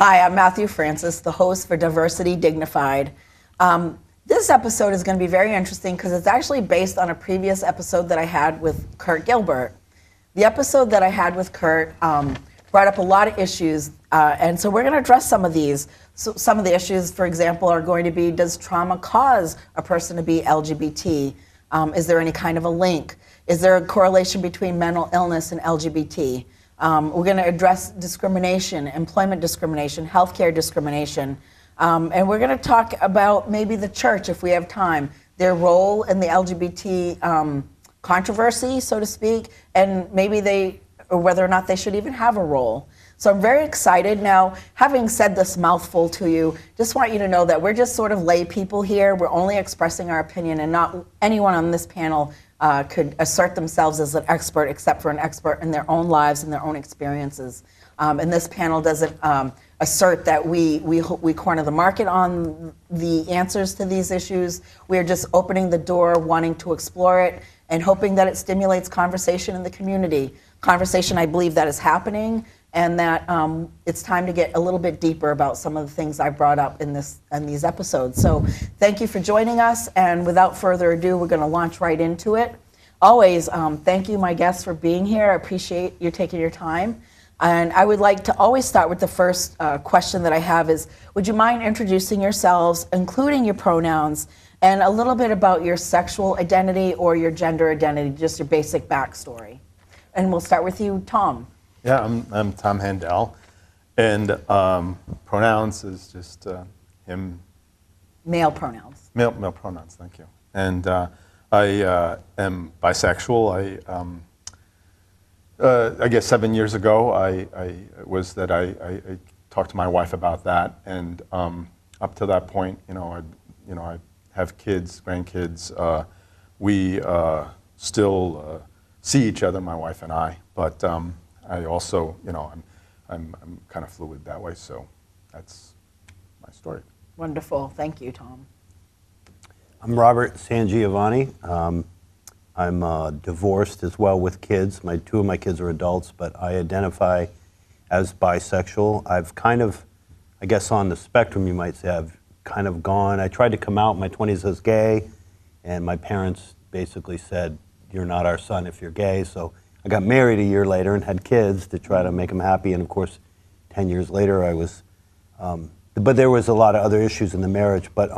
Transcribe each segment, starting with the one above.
Hi, I'm Matthew Francis, the host for Diversity Dignified. This episode is going to be very interesting because it's actually based on a previous episode that I had with Kurt Gilbert. The episode that I had with Kurt brought up a lot of issues, and so we're going to address some of these. So some of the issues, for example, are going to be, does trauma cause a person to be LGBT? Is there any kind of a link? Is there a correlation between mental illness and LGBT? We're going to address discrimination, employment discrimination, healthcare discrimination, and we're going to talk about maybe the church, if we have time, their role in the LGBT controversy, so to speak, and maybe or whether or not they should even have a role. So I'm very excited. Now, having said this mouthful to you, just want you to know that we're just sort of lay people here. We're only expressing our opinion, and not anyone on this panel could assert themselves as an expert, except for an expert in their own lives and their own experiences. And this panel doesn't assert that we corner the market on the answers to these issues. We're just opening the door, wanting to explore it, and hoping that it stimulates conversation in the community. Conversation, I believe, that is happening, and that it's time to get a little bit deeper about some of the things I brought up in these episodes. So thank you for joining us, and without further ado, we're going to launch right into it. Always, thank you, my guests, for being here. I appreciate you taking your time. And I would like to always start with the first question that I have is, would you mind introducing yourselves, including your pronouns, and a little bit about your sexual identity or your gender identity, just your basic backstory? And we'll start with you, Tom. Yeah, I'm Tom Handel, and pronouns is just him. Male pronouns. Male pronouns, thank you. And I am bisexual. I guess 7 years ago, I talked to my wife about that, and up to that point, I have kids, grandkids. We still see each other, my wife and I, but I also, I'm kind of fluid that way, so that's my story. Wonderful, thank you, Tom. I'm Robert Sangiovanni. I'm divorced as well with kids. Two of my kids are adults, but I identify as bisexual. I've kind of, I guess on the spectrum you might say, I've kind of gone, I tried to come out in my 20s as gay, and my parents basically said, you're not our son if you're gay, so I got married a year later and had kids to try to make them happy, and of course 10 years later I was, but there was a lot of other issues in the marriage, but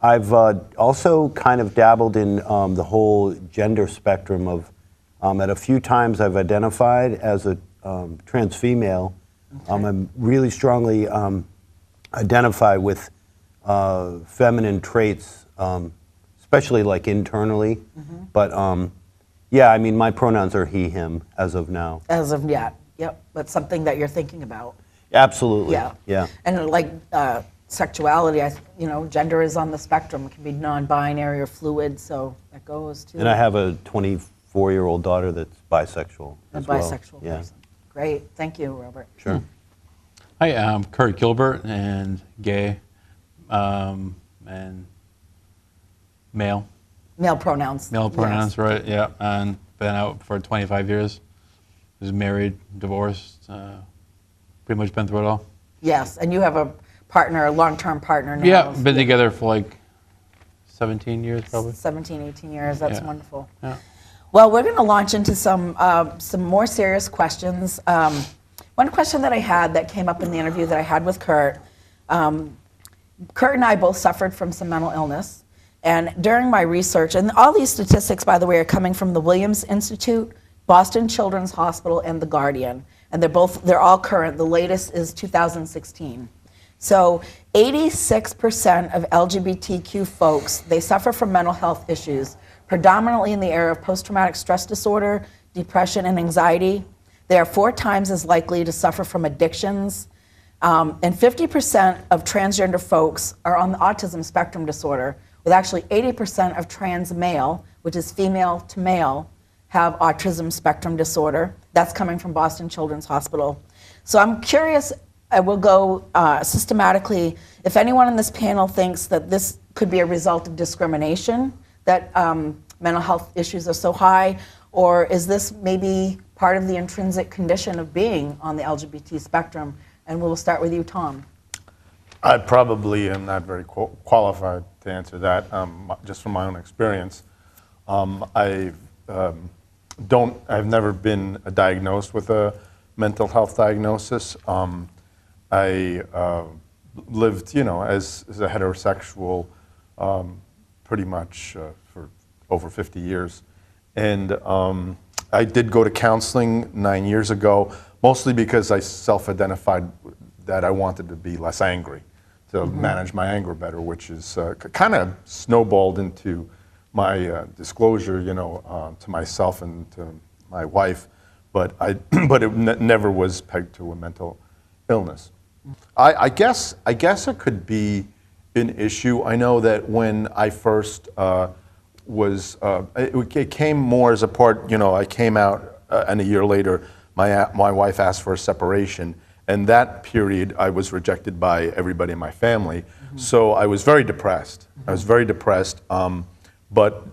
I've also kind of dabbled in the whole gender spectrum of, at a few times I've identified as a trans female. Okay. I'm really strongly identify with feminine traits, especially like internally, but yeah, I mean, my pronouns are he, him, as of now. As of yet, yep. That's something that you're thinking about. Absolutely. Yeah. And like sexuality, gender is on the spectrum. It can be non-binary or fluid, so that goes too. And I have a 24-year-old daughter that's bisexual as well. A bisexual person. Great. Thank you, Robert. Sure. Hi, I'm Kurt Gilbert, and gay, and male. Male pronouns. Male pronouns, yes. Right, yeah. And been out for 25 years. Was married, divorced, pretty much been through it all. Yes, and you have a partner, a long-term partner now. Yeah, been together for like 17 years probably. 17, 18 years, that's wonderful. Yeah. Well, we're going to launch into some more serious questions. One question that I had that came up in the interview that I had with Kurt, Kurt and I both suffered from some mental illness. And during my research, and all these statistics, by the way, are coming from the Williams Institute, Boston Children's Hospital, and The Guardian. And they're all current. The latest is 2016. So 86% of LGBTQ folks, they suffer from mental health issues, predominantly in the area of post-traumatic stress disorder, depression, and anxiety. They are 4 times as likely to suffer from addictions. And 50% of transgender folks are on the autism spectrum disorder, with actually 80% of trans male, which is female to male, have autism spectrum disorder. That's coming from Boston Children's Hospital. So I'm curious, I will go systematically, if anyone on this panel thinks that this could be a result of discrimination, that mental health issues are so high, or is this maybe part of the intrinsic condition of being on the LGBT spectrum? And we'll start with you, Tom. I probably am not very qualified to answer that, just from my own experience. I've never been diagnosed with a mental health diagnosis. I lived, as a heterosexual, pretty much for over 50 years. And I did go to counseling 9 years ago, mostly because I self-identified that I wanted to be less angry, to manage my anger better, which is kind of snowballed into my disclosure, to myself and to my wife, but it never was pegged to a mental illness. I guess it could be an issue. I know that when I first it came more as a part, I came out and a year later, my wife asked for a separation, and that period I was rejected by everybody in my family. So I was very depressed. I was very depressed, but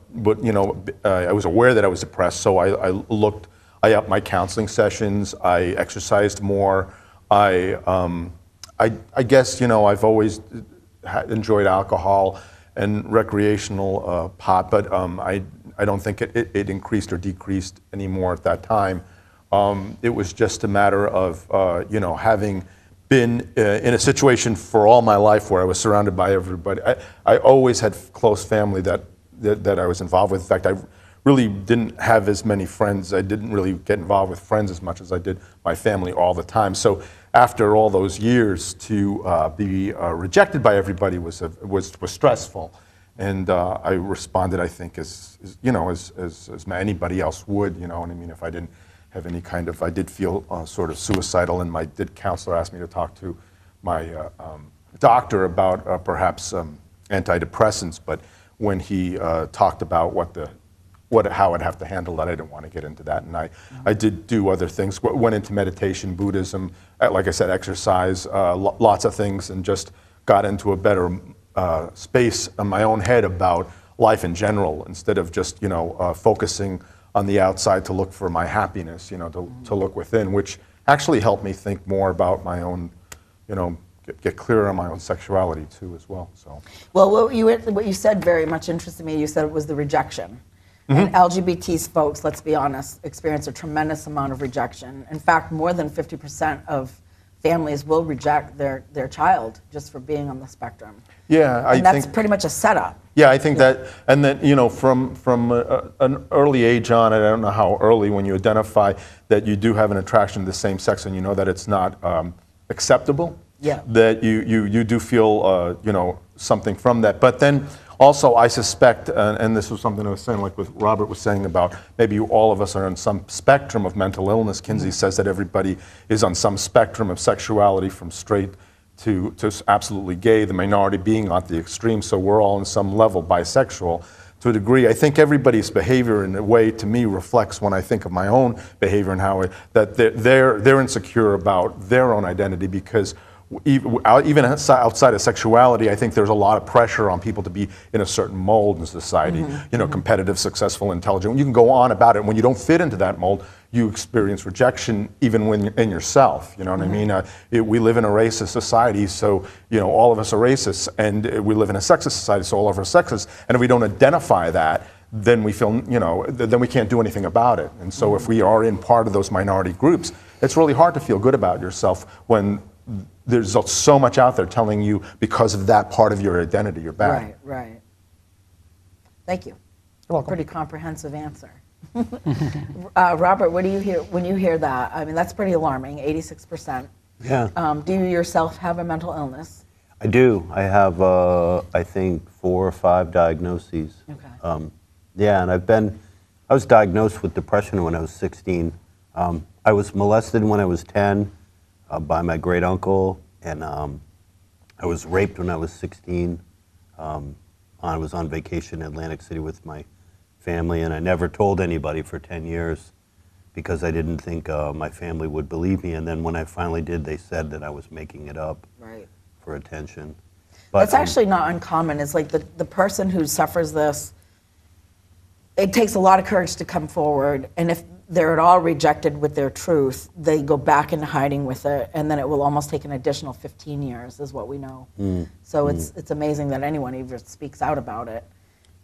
I was aware that I was depressed. So I upped my counseling sessions. I exercised more. I guess I've always enjoyed alcohol and recreational pot, but I don't think it increased or decreased anymore at that time. It was just a matter of having been in a situation for all my life where I was surrounded by everybody. I always had close family that I was involved with. In fact, I really didn't have as many friends. I didn't really get involved with friends as much as I did my family all the time. So after all those years, to be rejected by everybody was stressful, and I responded, I think, as anybody else would. You know what I mean? If I didn't have any kind of, I did feel sort of suicidal, and my counselor asked me to talk to my doctor about perhaps antidepressants. But when he talked about how I'd have to handle that, I didn't want to get into that. And I did do other things, went into meditation, Buddhism, like I said, exercise, lots of things, and just got into a better space in my own head about life in general, instead of just, focusing on the outside to look for my happiness, to look within, which actually helped me think more about my own, get clearer on my own sexuality too as well. So. Well, what you said very much interested me. You said it was the rejection. And LGBT folks, let's be honest, experience a tremendous amount of rejection. In fact, more than 50% of families will reject their child just for being on the spectrum. Yeah, and that's pretty much a setup. Yeah, I think that, and then from an early age on, I don't know how early, when you identify that you do have an attraction to the same sex, and you know that it's not acceptable. Yeah. That you do feel something from that, but then. Also, I suspect, and this was something I was saying, like what Robert was saying about maybe all of us are on some spectrum of mental illness. Kinsey says that everybody is on some spectrum of sexuality, from straight to absolutely gay, the minority being at the extreme, so we're all on some level bisexual to a degree. I think everybody's behavior, in a way, to me, reflects when I think of my own behavior and how that they're insecure about their own identity, because even outside of sexuality, I think there's a lot of pressure on people to be in a certain mold in society, competitive, successful, intelligent. You can go on about it. When you don't fit into that mold, you experience rejection even when you're in yourself. You know what I mean? We live in a racist society, so all of us are racists, and we live in a sexist society, so all of us are sexist. And if we don't identify that, then we feel, then we can't do anything about it. And so if we are in part of those minority groups, it's really hard to feel good about yourself when there's so much out there telling you, because of that part of your identity, you're bad. Right. Thank you. You're welcome. Pretty comprehensive answer. Robert, what do you hear when you hear that? I mean, that's pretty alarming, 86%. Yeah. Do you yourself have a mental illness? I do. I have, I think, 4 or 5 diagnoses. Okay. Yeah, and I've been I was diagnosed with depression when I was 16. I was molested when I was 10 by my great uncle, and I was raped when I was 16. I was on vacation in Atlantic City with my family, and I never told anybody for 10 years because I didn't think my family would believe me. And then when I finally did, they said that I was making it up for attention. But That's actually not uncommon. It's like the person who suffers this, it takes a lot of courage to come forward, and if they're at all rejected with their truth, they go back into hiding with it, and then it will almost take an additional 15 years, is what we know. So it's amazing that anyone even speaks out about it.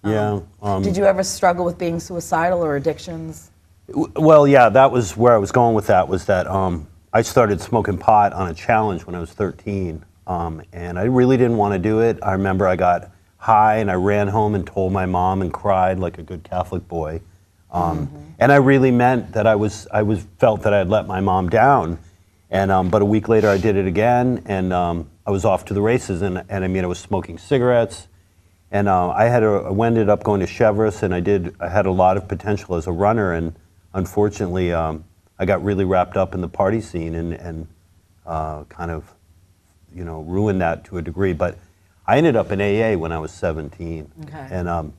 Yeah. Did you ever struggle with being suicidal or addictions? Well, yeah, that was where I was going with that, was that I started smoking pot on a challenge when I was 13, and I really didn't want to do it. I remember I got high, and I ran home and told my mom and cried like a good Catholic boy. And I really meant that I felt that I had let my mom down. And but a week later I did it again, and I was off to the races. And I mean, I was smoking cigarettes, and I ended up going to Chevrolet, and I had a lot of potential as a runner. And unfortunately, I got really wrapped up in the party scene and kind of, ruined that to a degree. But I ended up in AA when I was 17, and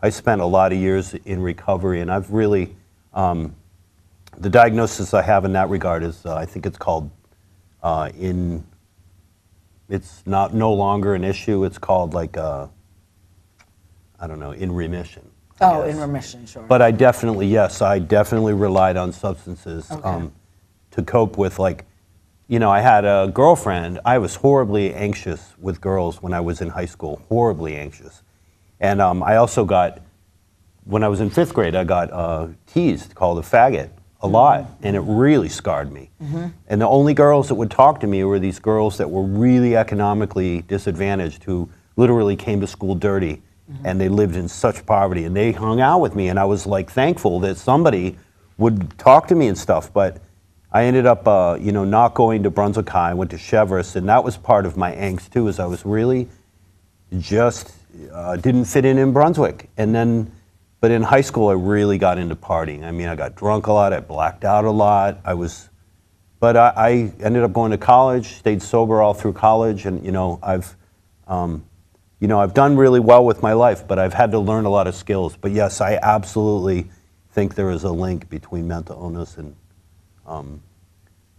I spent a lot of years in recovery, and I've really, the diagnosis I have in that regard is, I think it's called, it's no longer an issue, it's called like, I don't know, in remission. Oh, in remission, sure. But I definitely relied on substances to cope with, like, I had a girlfriend. I was horribly anxious with girls when I was in high school, horribly anxious. And I also when I was in 5th grade, I got teased, called a faggot, a lot, and it really scarred me. And the only girls that would talk to me were these girls that were really economically disadvantaged, who literally came to school dirty, and they lived in such poverty, and they hung out with me, and I was like thankful that somebody would talk to me and stuff. But I ended up, not going to Brunswick High. I went to Chevrolet, and that was part of my angst too, is I was really just didn't fit in Brunswick. And then, but in high school, I really got into partying. I mean, I got drunk a lot, I blacked out a lot. But I ended up going to college, stayed sober all through college, and I've done really well with my life, but I've had to learn a lot of skills. But yes, I absolutely think there is a link between mental illness and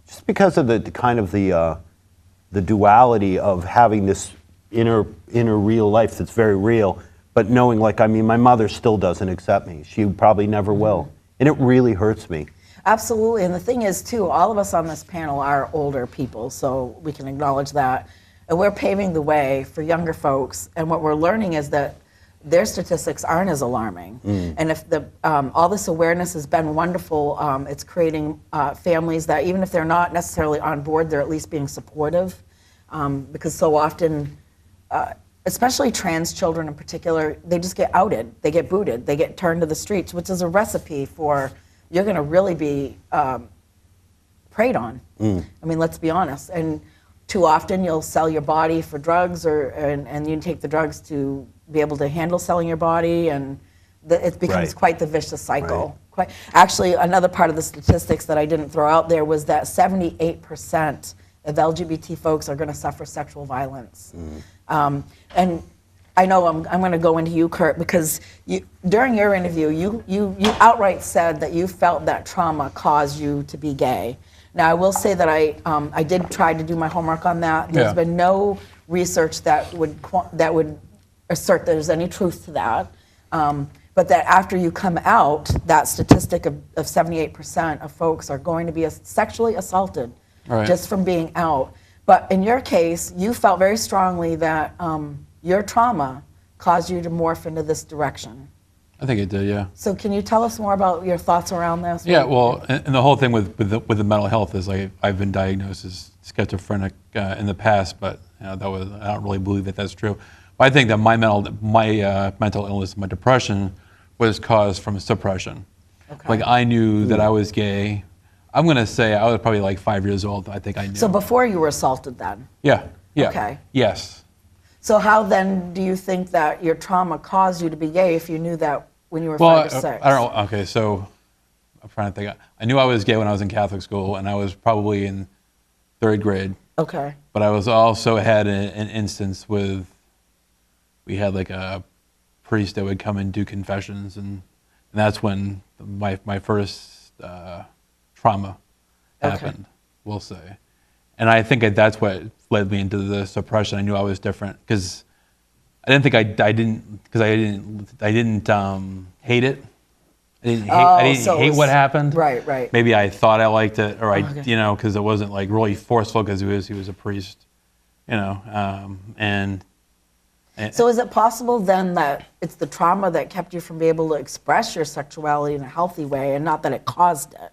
just because of the kind of the duality of having this inner real life that's very real, but knowing, like, I mean, my mother still doesn't accept me. She probably never will. And it really hurts me. Absolutely. And the thing is, too, all of us on this panel are older people, so we can acknowledge that. And we're paving the way for younger folks. And what we're learning is that their statistics aren't as alarming. And if all this awareness has been wonderful, it's creating families that, even if they're not necessarily on board, they're at least being supportive. Because so often, especially trans children in particular, they just get outed, they get booted, they get turned to the streets, which is a recipe for you're going to really be preyed on. I mean, let's be honest. And too often you'll sell your body for drugs, and you take the drugs to be able to handle selling your body, and it becomes quite the vicious cycle. Actually, another part of the statistics that I didn't throw out there was that 78% of LGBT folks are going to suffer sexual violence. And I know I'm going to go into you, Kurt, because during your interview, you outright said that you felt that trauma caused you to be gay. Now, I will say that I did try to do my homework on that. There's been no research that would assert there's any truth to that. But that after you come out, that statistic of 78% of folks are going to be sexually assaulted just from being out. But in your case, you felt very strongly that your trauma caused you to morph into this direction. I think it did, yeah. So can you tell us more about your thoughts around this? Yeah, well, and the whole thing with the mental health is, like, I've been diagnosed as schizophrenic in the past, but I don't really believe that that's true. But I think that my mental illness, my depression, was caused from suppression. Like, I knew that I was gay. I'm going to say I was probably like 5 years old. I think I knew. So before you were assaulted then? Yeah. Okay. Yes. So how then do you think that your trauma caused you to be gay if you knew that when you were Well, 5 or 6? I don't know. Okay, so I'm trying to think. I knew I was gay when I was in Catholic school, and I was probably in 3rd grade. Okay. But I was also had an instance with, we had like a priest that would come and do confessions, and that's when my first trauma happened, we'll say. And I think that's what led me into the suppression. I knew I was different because I didn't think I didn't hate it. I didn't so it hate was- what happened. Right, right. Maybe I thought I liked it, or Okay. because it wasn't like really forceful because he was a priest, and So is it possible then that it's the trauma that kept you from being able to express your sexuality in a healthy way, and not that it caused it?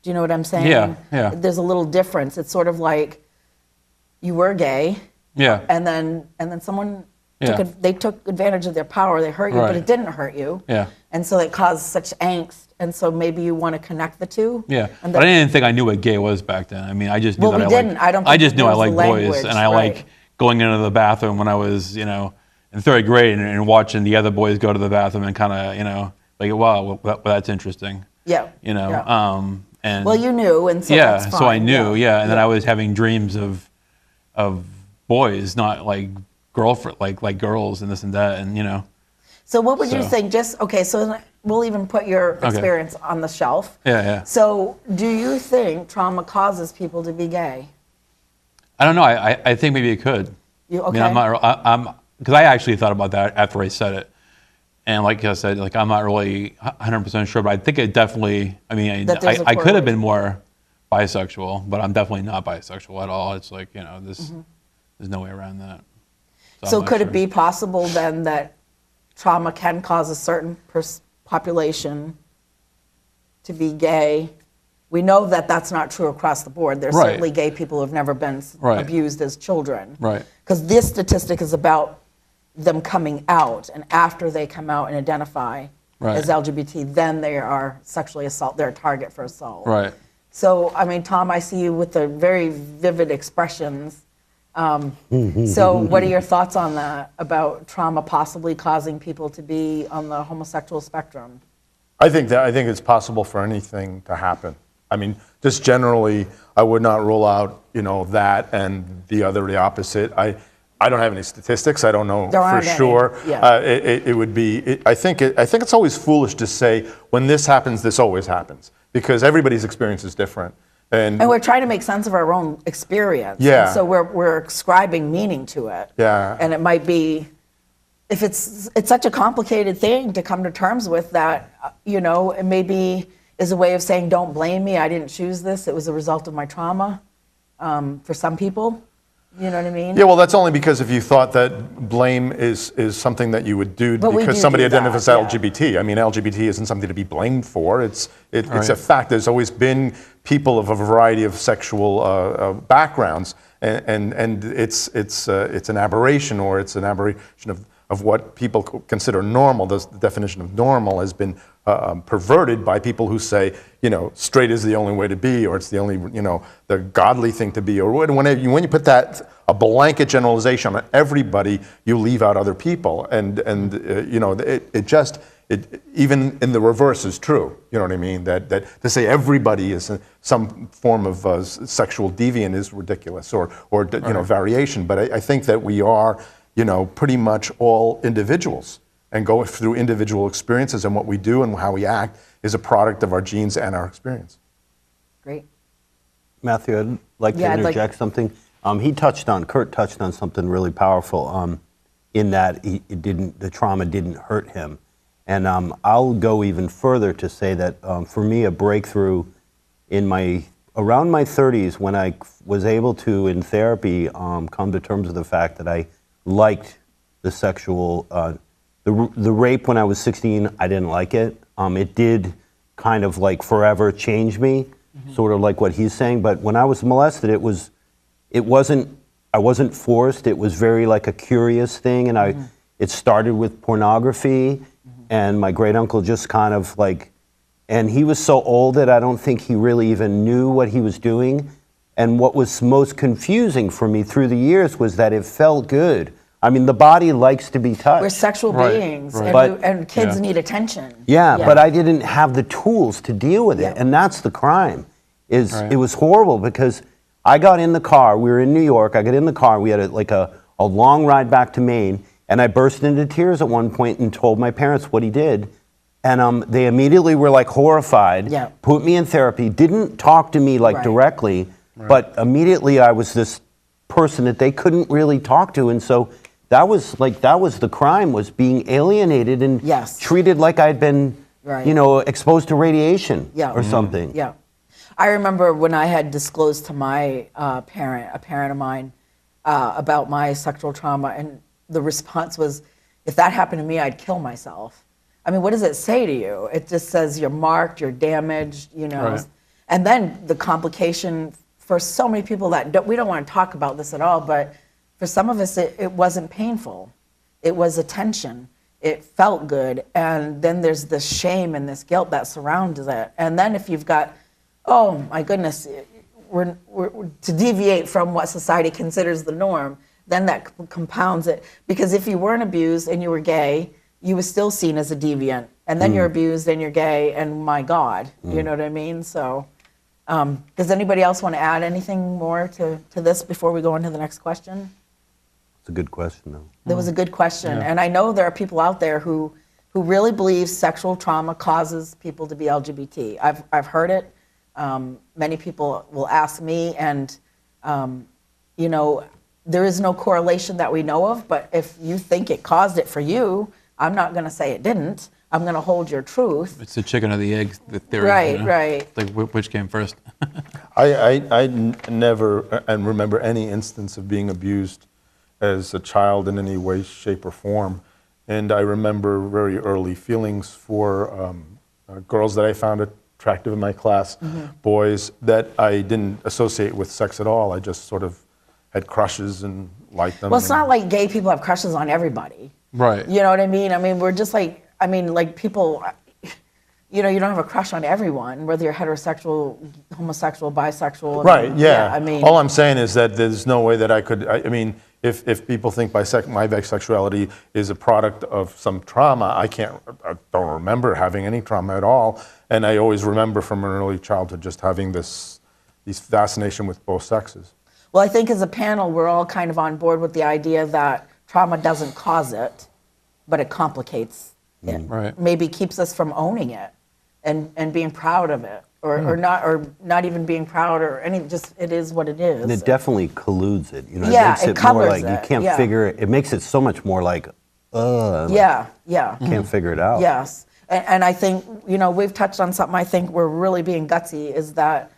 Do you know what I'm saying? Yeah, yeah. There's a little difference. It's sort of like you were gay, yeah, and then someone Yeah. they took advantage of their power. They hurt you, but Right. it didn't hurt you. Yeah. And so it caused such angst. And so maybe you want to connect the two. yeah. And But that- I didn't think I knew what gay was back then. I mean, I just knew Well, that we I didn't. liked. I don't I think just knew there I was the liked boys, language, and I right. like going into the bathroom when I was, in 3rd grade, and watching the other boys go to the bathroom and kind of, like, wow, well, that's interesting. Yeah. You know. Yeah. And Well, you knew, and so yeah, that's so I fine. knew, yeah, and then I was having dreams of boys, not like girlfriend, like girls and this and that, and So what would you So- think? So we'll even put your experience on the shelf. Yeah, yeah. So do you think trauma causes people to be gay? I don't know. I think maybe it could. You I mean, okay? I'm because I actually thought about that after I said it, and like I said, like I'm not really 100% sure, but I think it definitely. I mean, That there's a I could have been correlation. more bisexual, but I'm definitely not bisexual at all. It's like there's no way around that. I'm So not could sure. it be possible then that trauma can cause a certain population to be gay? We know that that's not true across the board. There's Right. certainly gay people who have never been Right. abused as children. Right. Because this statistic is about them coming out, and after they come out and identify Right. as LGBT, then they are sexually assault. They're a target for assault. Right. So, I mean, Tom, I see you with the very vivid expressions. So what are your thoughts on that, about trauma possibly causing people to be on the homosexual spectrum? I think it's possible for anything to happen. I mean, just generally, I would not rule out, that and the opposite. I don't have any statistics. I don't know There for aren't any, sure. yeah. It would be. I think it's always foolish to say when this happens, this always happens, because everybody's experience is different. And And we're trying to make sense of our own experience. Yeah. And so we're ascribing meaning to it. Yeah. And it might be, if it's such a complicated thing to come to terms with, that, it maybe is a way of saying, don't blame me, I didn't choose this, it was a result of my trauma, for some people. You know what I mean? yeah, well, that's only because if you thought that blame is something that you would do But we because do somebody do that, identifies yeah. LGBT. I mean, LGBT isn't something to be blamed for. It's a Right. fact. There's always been people of a variety of sexual backgrounds, and it's an aberration, or it's an aberration of what people consider normal. The definition of normal has been perverted by people who say, straight is the only way to be, or it's the only, the godly thing to be, or when you put that a blanket generalization on everybody, you leave out other people, and even in the reverse is true. You know what I mean? That to say everybody is some form of sexual deviant is ridiculous, or variation. But I think that we are, pretty much all individuals, and go through individual experiences, and what we do and how we act is a product of our genes and our experience. Great. Matthew, I'd like to Yeah, I'd like- interject something. Kurt touched on something really powerful, in that the trauma didn't hurt him. And I'll go even further to say that for me, a breakthrough around my 30s, when I was able to, in therapy, come to terms with the fact that I liked the sexual, the rape when I was 16, I didn't like it. It did kind of like forever change me, sort of like what he's saying. But when I was molested, I wasn't forced. It was very like a curious thing, and it started with pornography, and my great uncle just kind of like, and he was so old that I don't think he really even knew what he was doing. And what was most confusing for me through the years was that it felt good. I mean, the body likes to be touched. We're sexual Right, beings, right. and, But- and kids Yeah. need attention. Yeah, but I didn't have the tools to deal with it, Yeah. and that's the crime. Right. It was horrible because I got in the car. We were in New York. I got in the car. We had a long ride back to Maine, and I burst into tears at one point and told my parents what he did, and they immediately were like horrified. Yeah. Put me in therapy. Didn't talk to me like Right. directly, but immediately I was this person that they couldn't really talk to, and so. That was the crime, was being alienated and Yes. treated like I'd been, Right. exposed to radiation Yeah. or something. Yeah. I remember when I had disclosed to my a parent of mine, about my sexual trauma, and the response was, if that happened to me, I'd kill myself. I mean, what does it say to you? It just says you're marked, you're damaged, Right. And then the complication for so many people we don't want to talk about this at all, but for some of us, it wasn't painful. It was attention. It felt good. And then there's this shame and this guilt that surrounds it. And then if you've got, oh my goodness, we're to deviate from what society considers the norm, then that compounds it. Because if you weren't abused and you were gay, you were still seen as a deviant. And then you're abused and you're gay, and my God, you know what I mean? So does anybody else want to add anything more to this before we go on to the next question? It's a good question, though. That was a good question. And I know there are people out there who really believe sexual trauma causes people to be LGBT. I've heard it. Many people will ask me, and there is no correlation that we know of, but if you think it caused it for you, I'm not going to say it didn't. I'm going to hold your truth. It's the chicken or the egg, the theory. Right, right. Like which came first? I never and remember any instance of being abused as a child in any way, shape, or form. And I remember very early feelings for girls that I found attractive in my class, boys that I didn't associate with sex at all. I just sort of had crushes and liked them. Well, it's not like gay people have crushes on everybody. Right. You know what I mean? I mean, we're just like people, you don't have a crush on everyone, whether you're heterosexual, homosexual, bisexual. Right, yeah. I mean, all I'm saying is that there's no way that I could, I mean, if people think my bisexuality is a product of some trauma, I don't remember having any trauma at all. And I always remember from an early childhood just having this fascination with both sexes. well, I think as a panel, we're all kind of on board with the idea that trauma doesn't cause it, but it complicates it. Right. Maybe keeps us from owning it and being proud of it, or not even being proud, or just it is what it is. And it definitely colludes it. Yeah, it makes it it more covers like it, you can't yeah. figure it. It makes it so much more like, yeah. can't figure it out. Yes, and I think we've touched on something. I think we're really being gutsy. Is that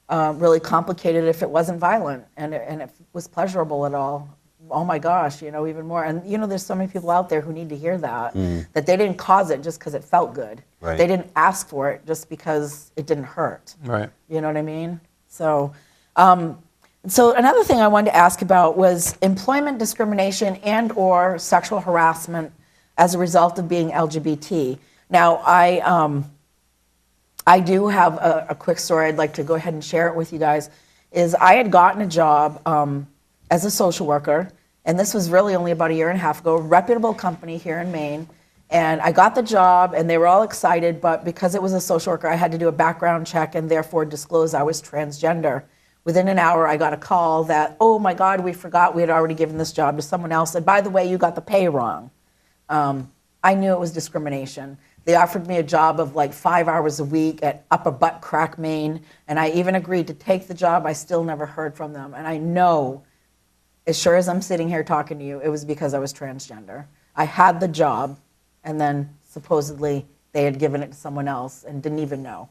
really complicated if it wasn't violent and it was pleasurable at all? Oh my gosh, even more. And there's so many people out there who need to hear that that they didn't cause it just because it felt good. Right. They didn't ask for it just because it didn't hurt. Right. You know what I mean? So, so another thing I wanted to ask about was employment discrimination and/or sexual harassment as a result of being LGBT. Now, I do have a quick story I'd like to go ahead and share it with you guys. Is I had gotten a job as a social worker, and this was really only about a year and a half ago, a reputable company here in Maine. And I got the job, and they were all excited, but because it was a social worker, I had to do a background check and therefore disclose I was transgender. Within an hour, I got a call that, oh my God, we forgot we had already given this job to someone else. And by the way, you got the pay wrong. I knew it was discrimination. They offered me a job of like 5 hours a week at Upper Butt Crack, Maine, and I even agreed to take the job. I still never heard from them. And I know, as sure as I'm sitting here talking to you, it was because I was transgender. I had the job, and then supposedly they had given it to someone else and didn't even know.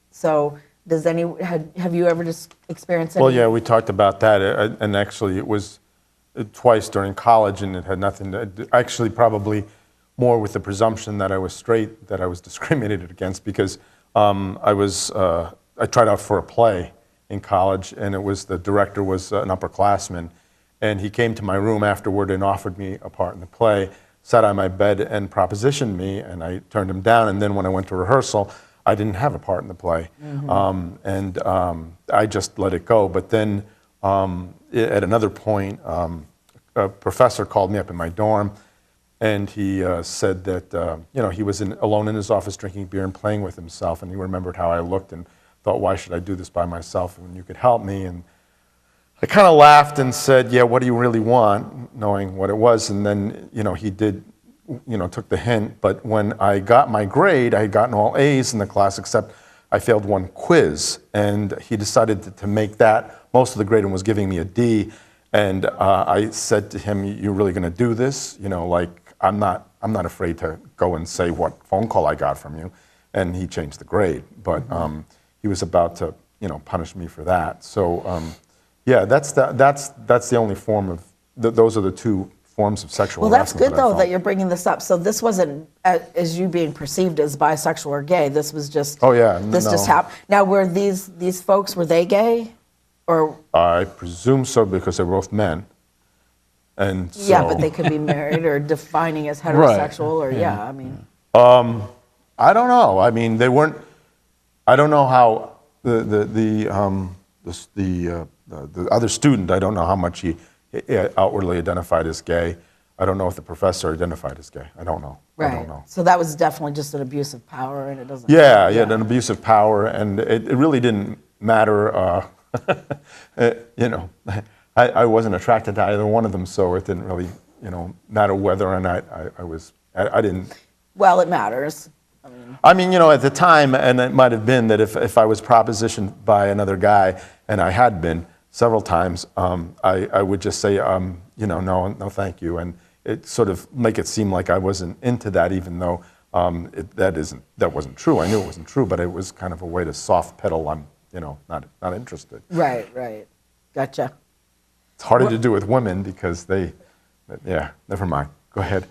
So have you ever just experienced any? Well, yeah, we talked about that, and actually it was twice during college, and it had nothing to, actually probably more with the presumption that I was straight, that I was discriminated against, because I tried out for a play in college, and the director was an upperclassman, and he came to my room afterward and offered me a part in the play, sat on my bed and propositioned me, and I turned him down, and then when I went to rehearsal, I didn't have a part in the play. I just let it go. But then at another point, professor called me up in my dorm, and he said that he was alone in his office drinking beer and playing with himself, and he remembered how I looked and thought, why should I do this by myself when you could help me? And I kind of laughed and said, yeah, what do you really want, knowing what it was? And then he did, took the hint. But when I got my grade, I had gotten all A's in the class except I failed one quiz, and he decided to make that most of the grade and was giving me a D. And I said to him, "You're really going to do this? I'm not afraid to go and say what phone call I got from you." And he changed the grade, but he was about to, punish me for that. So, yeah, that's the only form of those are the two forms of sexual Well, that's harassment. good though that you're bringing this up. So this wasn't as you being perceived as bisexual or gay. This was just. Oh yeah. This no. just happened. Now, were these folks, were they gay, or? I presume so because they're both men. And so, Yeah, but they could be married or defining as heterosexual, or I mean. I don't know. I mean, they weren't. I don't know how the other student. I don't know how much he outwardly identified as gay. I don't know if the professor identified as gay. I don't know. Right. I don't know. So that was definitely just an abuse of power, and it doesn't. Yeah, an abuse of power, and it really didn't matter. I wasn't attracted to either one of them, so it didn't really, matter whether or not I didn't. Well, it matters. I mean, at the time, and it might have been that if I was propositioned by another guy, and I had been several times, I would just say, no, thank you, and it sort of make it seem like I wasn't into that, even though that wasn't true. I knew it wasn't true, but it was kind of a way to soft pedal. I'm, not interested. Right. Gotcha. It's harder to do with women because never mind. Go ahead.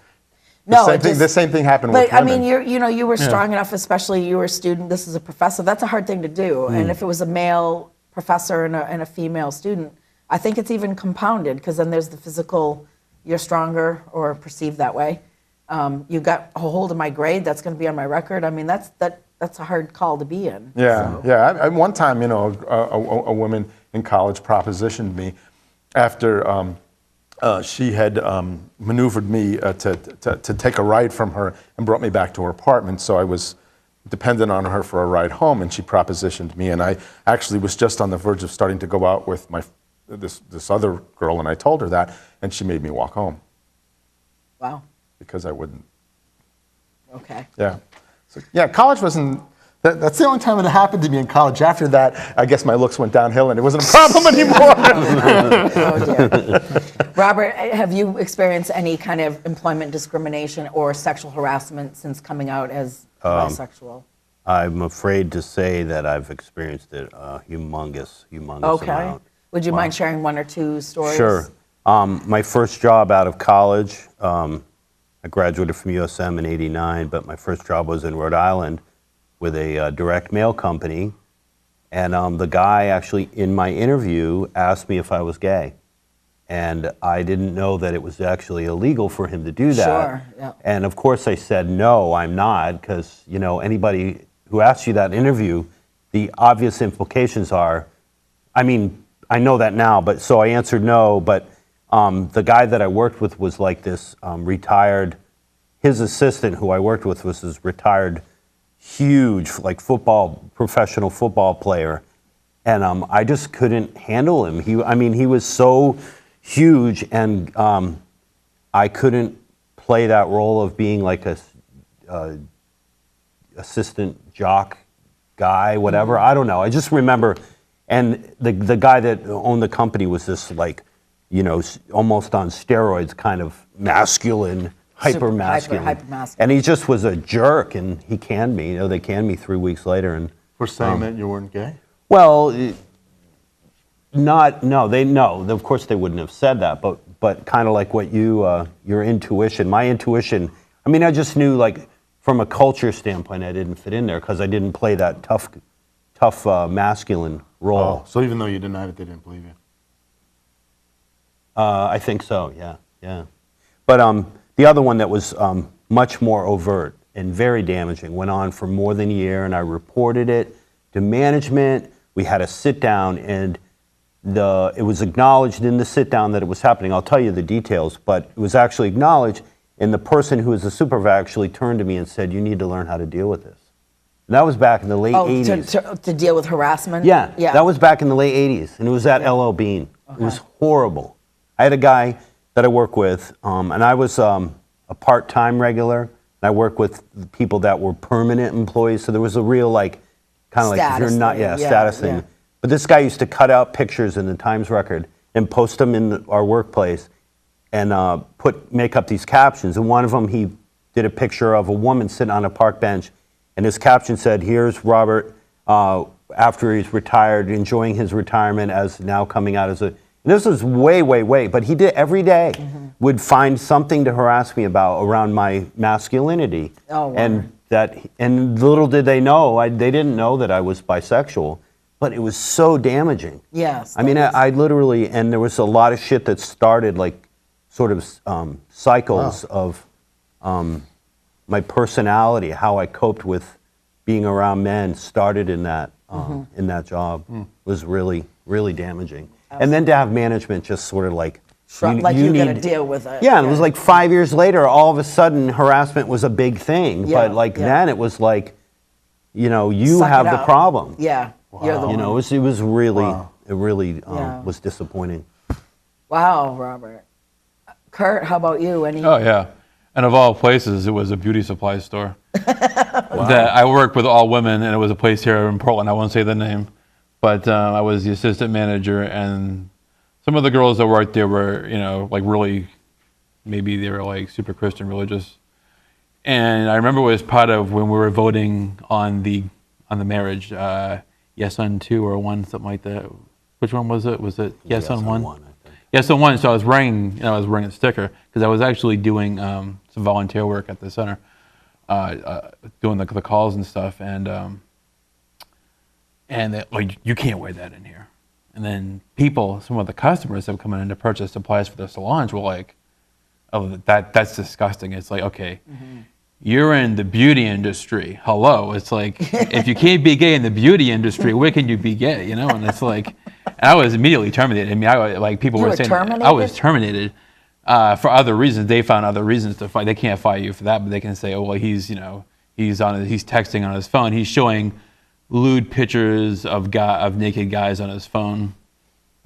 No, the same thing happened with women. But I women. mean, you were strong enough, especially you were a student. This is a professor. That's a hard thing to do. And if it was a male professor and a female student, I think it's even compounded because then there's the physical. You're stronger or perceived that way. You got a hold of my grade. That's going to be on my record. I mean, that's a hard call to be in. Yeah, so. yeah. One time, a woman in college propositioned me after she had maneuvered me to take a ride from her and brought me back to her apartment. So I was dependent on her for a ride home, and she propositioned me. And I actually was just on the verge of starting to go out with this other girl, and I told her that, and she made me walk home. Wow. Because I wouldn't. Okay. Yeah. So, college wasn't. That's the only time it happened to me in college. After that, I guess my looks went downhill and it wasn't a problem anymore. Oh, dear. Robert, have you experienced any kind of employment discrimination or sexual harassment since coming out as bisexual? I'm afraid to say that I've experienced it humongous amount. Would you mind sharing one or two stories? Sure. My first job out of college, I graduated from USM in '89, but my first job was in Rhode Island with a direct mail company, and the guy actually in my interview asked me if I was gay, and I didn't know that it was actually illegal for him to do that. Sure, yeah. And of course I said, no, I'm not, because anybody who asks you that interview, the obvious implications are, I mean, I know that now, but so I answered no, but the guy that I worked with was like this retired, his assistant who I worked with was this retired huge, like professional football player, and I just couldn't handle him. He was so huge, and I couldn't play that role of being like a assistant jock guy, whatever. I don't know. I just remember, and the guy that owned the company was this like, almost on steroids, kind of masculine. Hyper masculine, and he just was a jerk, and he canned me. They canned me 3 weeks later, and For saying that you weren't gay? well, of course they wouldn't have said that, but kind of like what your intuition, my intuition. I mean, I just knew, like, from a culture standpoint, I didn't fit in there because I didn't play that tough masculine role. Oh, so even though you denied it, they didn't believe you? I think so. Yeah. But the other one that was much more overt and very damaging went on for more than a year, and I reported it to management. We had a sit down, and it was acknowledged in the sit down that it was happening. I'll tell you the details, but it was actually acknowledged, and the person who was the supervisor actually turned to me and said, "You need to learn how to deal with this." And that was back in the late 80s. To deal with harassment? Yeah, that was back in the late 80s, and it was at LL Bean. It was horrible. I had a guy that I work with, and I was a part-time regular, and I worked with people that were permanent employees, so there was a real, like, kind of like, if you're not, status thing. But this guy used to cut out pictures in the Times Record and post them in our workplace and make up these captions. And one of them, he did a picture of a woman sitting on a park bench, and his caption said, "Here's Robert after he's retired, enjoying his retirement as now coming out as a..." And this was way, but he did every day, would find something to harass me about around my masculinity. Oh, wow. And little did they know, they didn't know that I was bisexual, but it was so damaging. Yes. I mean, I literally, and there was a lot of shit that started like sort of cycles of my personality, how I coped with being around men started in that job. Was really, really damaging. Absolutely. And then to have management just sort of like, you're going to deal with it. Yeah, and it was like 5 years later, all of a sudden harassment was a big thing. Yeah, but then it was like, you know, you Suck have it the up. problem. Yeah. Wow. You're the You one. know, it was really, it really was disappointing. Wow, Robert. Kurt, how about you? Oh, yeah. And of all places, it was a beauty supply store. That I worked with all women, and it was a place here in Portland. I won't say the name. But I was the assistant manager, and some of the girls that worked there were, you know, like really, maybe they were like super Christian religious. And I remember it was part of when we were voting on the marriage, yes on 2 or 1, something like that. Which one was it? Was it yes on 1? I think. Yes on 1. So I was wearing a sticker because I was actually doing some volunteer work at the center, doing the calls and stuff, and they, like, you can't wear that in here. And then some of the customers that were coming in to purchase supplies for their salons were like, "Oh, that's disgusting." It's like, okay, you're in the beauty industry. Hello, it's like, if you can't be gay in the beauty industry, where can you be gay? You know, and it's like, and I was immediately terminated. I mean, people were saying terminated? I was terminated for other reasons. They found other reasons to fight. They can't fire you for that, but they can say, "Oh, well, he's texting on his phone. He's showing lewd pictures of naked guys on his phone."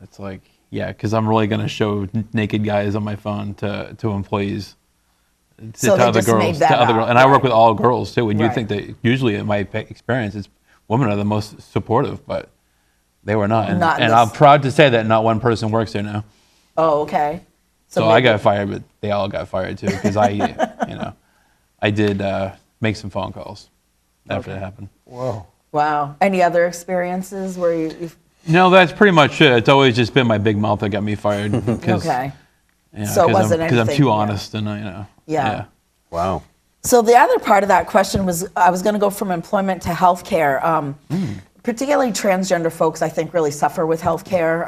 It's like, yeah, because I'm really going to show naked guys on my phone to employees, So to they other just girls, made that other up, girls. And I work right. with all girls too. And you Right. think that usually in my experience, women are the most supportive, but they were not. Not in And this- I'm proud to say that not one person works there now. Oh, okay. So I got fired, but they all got fired too because I did make some phone calls after that happened. Whoa. Wow. Any other experiences where you've... No, that's pretty much it. It's always just been my big mouth that got me fired. Okay. You know, So it wasn't because I'm anything, too yeah. honest, and Yeah. Wow. So the other part of that question was, I was going to go from employment to healthcare. Particularly transgender folks, I think, really suffer with healthcare.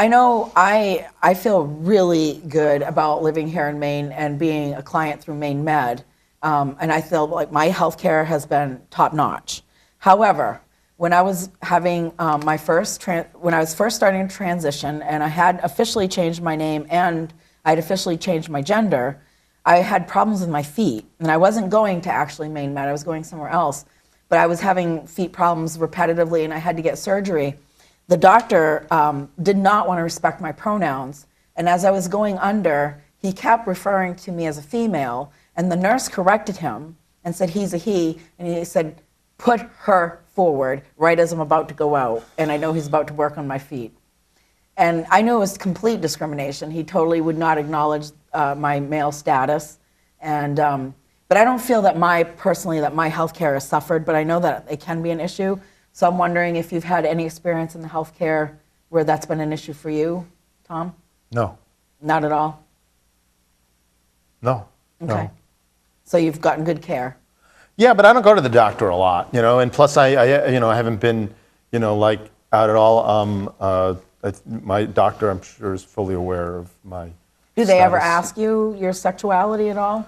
I know I feel really good about living here in Maine and being a client through Maine Med, and I feel like my healthcare has been top notch. However, when I was having when I was first starting to transition, and I had officially changed my name and I'd officially changed my gender, I had problems with my feet, and I wasn't going to actually Maine Med. I was going somewhere else, but I was having feet problems repetitively, and I had to get surgery. The doctor did not want to respect my pronouns, and as I was going under, he kept referring to me as a female, and the nurse corrected him and said he's a he, and he said, "Put her forward," right as I'm about to go out, and I know he's about to work on my feet. And I knew it was complete discrimination. He totally would not acknowledge my male status, and but I don't feel that personally that my healthcare has suffered, but I know that it can be an issue. So I'm wondering if you've had any experience in the healthcare where that's been an issue for you, Tom? No. Not at all? No. Okay. No. So you've gotten good care? Yeah, but I don't go to the doctor a lot, and plus I haven't been, like out at all. My doctor, I'm sure, is fully aware of my. Do they ever status. ask you your sexuality at all?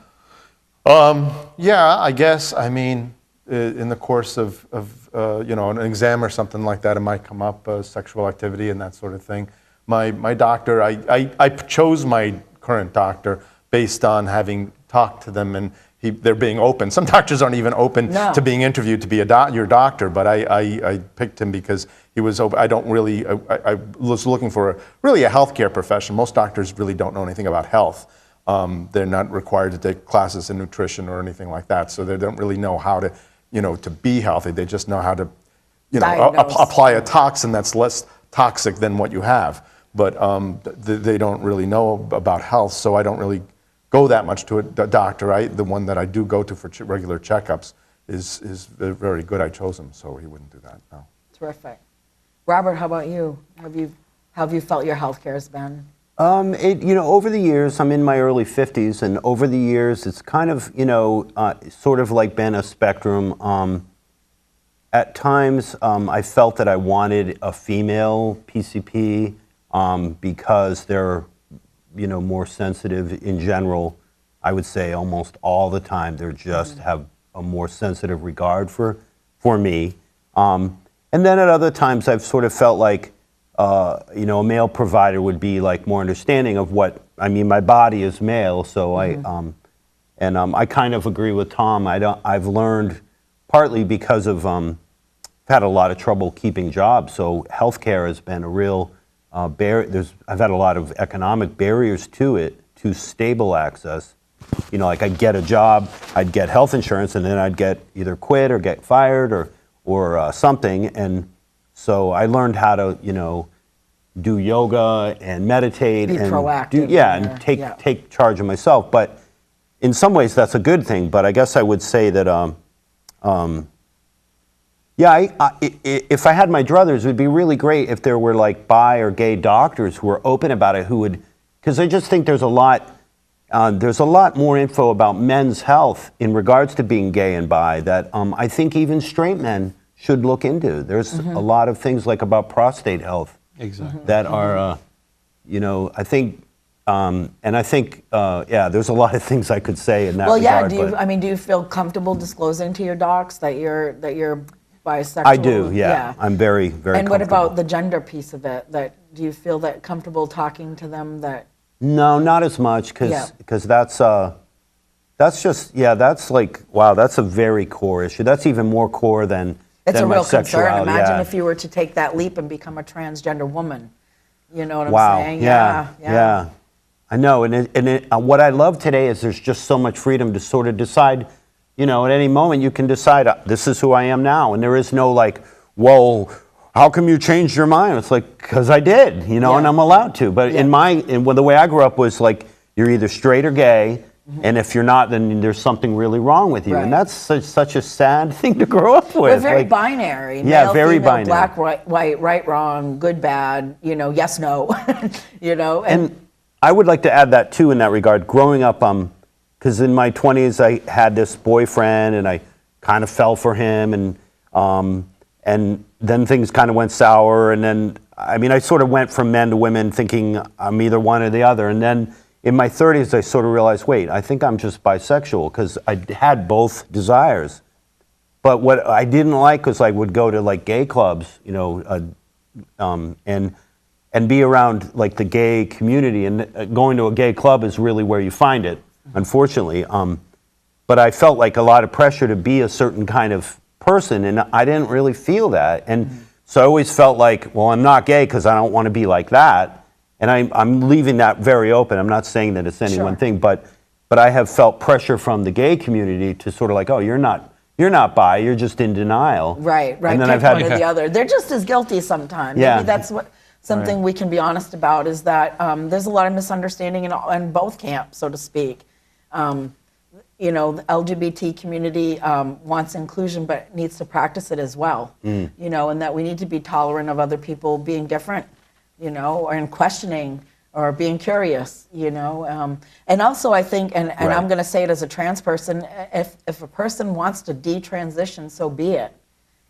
Yeah, I guess. I mean, in the course of you know, an exam or something like that, it might come up, sexual activity and that sort of thing. My doctor, I chose my current doctor based on having talked to them, and they're being open. Some doctors aren't even open to being interviewed to be your doctor, but I picked him because he was open. I was looking for really a healthcare profession. Most doctors really don't know anything about health. They're not required to take classes in nutrition or anything like that, so they don't really know how to, you know, to be healthy. They just know how to, you know, apply a toxin that's less toxic than what you have. But they don't really know about health, so I don't really go that much to a doctor. The one that I do go to for regular checkups is very good. I chose him, so he wouldn't do that. No. Terrific. Robert, how about you? How have you felt your health care has been? You know, over the years, I'm in my early 50s, and over the years, it's kind of, you know, sort of like been a spectrum. At times, I felt that I wanted a female PCP because they're, you know, more sensitive in general. I would say almost all the time, they just have a more sensitive regard for me. And then at other times, I've sort of felt like, you know, a male provider would be like more understanding of what, I mean, my body is male, so I kind of agree with Tom. I've learned, partly because of, I've had a lot of trouble keeping jobs, so healthcare has been a real barrier. I've had a lot of economic barriers to it, to stable access. You know, like I'd get a job, I'd get health insurance, and then I'd get either quit or get fired or something, and so I learned how to, you know, do yoga and meditate Be and proactive. and take charge of myself. But in some ways, that's a good thing. But I guess I would say that, if I had my druthers, it would be really great if there were like bi or gay doctors who were open about it, who would, because I just think there's a lot more info about men's health in regards to being gay and bi that I think even straight men should look into. There's a lot of things like about prostate health that are, you know, I think, and I think, there's a lot of things I could say in that regard. Well, yeah, do you feel comfortable disclosing to your docs that you're bisexual? I do, yeah. I'm very, very And what comfortable. about the gender piece of it? Do you feel that comfortable talking to them that? No, not as much, because that's just, that's like, wow, that's a very core issue. That's even more core than It's a my real concern. sexuality. Imagine if you were to take that leap and become a transgender woman. You know what I'm Wow. saying? Yeah. I know, and what I love today is there's just so much freedom to sort of decide, you know, at any moment you can decide, this is who I am now, and there is no like, whoa, how come you changed your mind? It's like, because I did, you know, and I'm allowed to. But the way I grew up was like, you're either straight or gay, and if you're not, then there's something really wrong with you. Right. And that's such a sad thing to grow up with. We're very like, binary. Yeah, Male, very female, binary. Black, white, right, wrong, good, bad, you know, yes, no, you know. And I would like to add that too in that regard. Growing up, because in my 20s I had this boyfriend and I kind of fell for him, and then things kind of went sour, and then I sort of went from men to women thinking I'm either one or the other, and then in my 30s I sort of realized, wait, I think I'm just bisexual, because I had both desires. But what I didn't like was I would go to like gay clubs, you know, and be around like the gay community, and going to a gay club is really where you find it, unfortunately. But I felt like a lot of pressure to be a certain kind of person, and I didn't really feel that. And so I always felt like, well, I'm not gay because I don't want to be like that. And I'm leaving that very open. I'm not saying that it's any one thing, but I have felt pressure from the gay community to sort of like, oh, you're not bi, you're just in denial. Right. And then Pick I've had one or the other. They're just as guilty sometimes. Yeah. Maybe that's something we can be honest about, is that there's a lot of misunderstanding in both camps, so to speak. You know, the LGBT community wants inclusion, but needs to practice it as well. You know, and that we need to be tolerant of other people being different, you know, and questioning or being curious, you know. And also I think, and I'm going to say it as a trans person, if a person wants to detransition, so be it.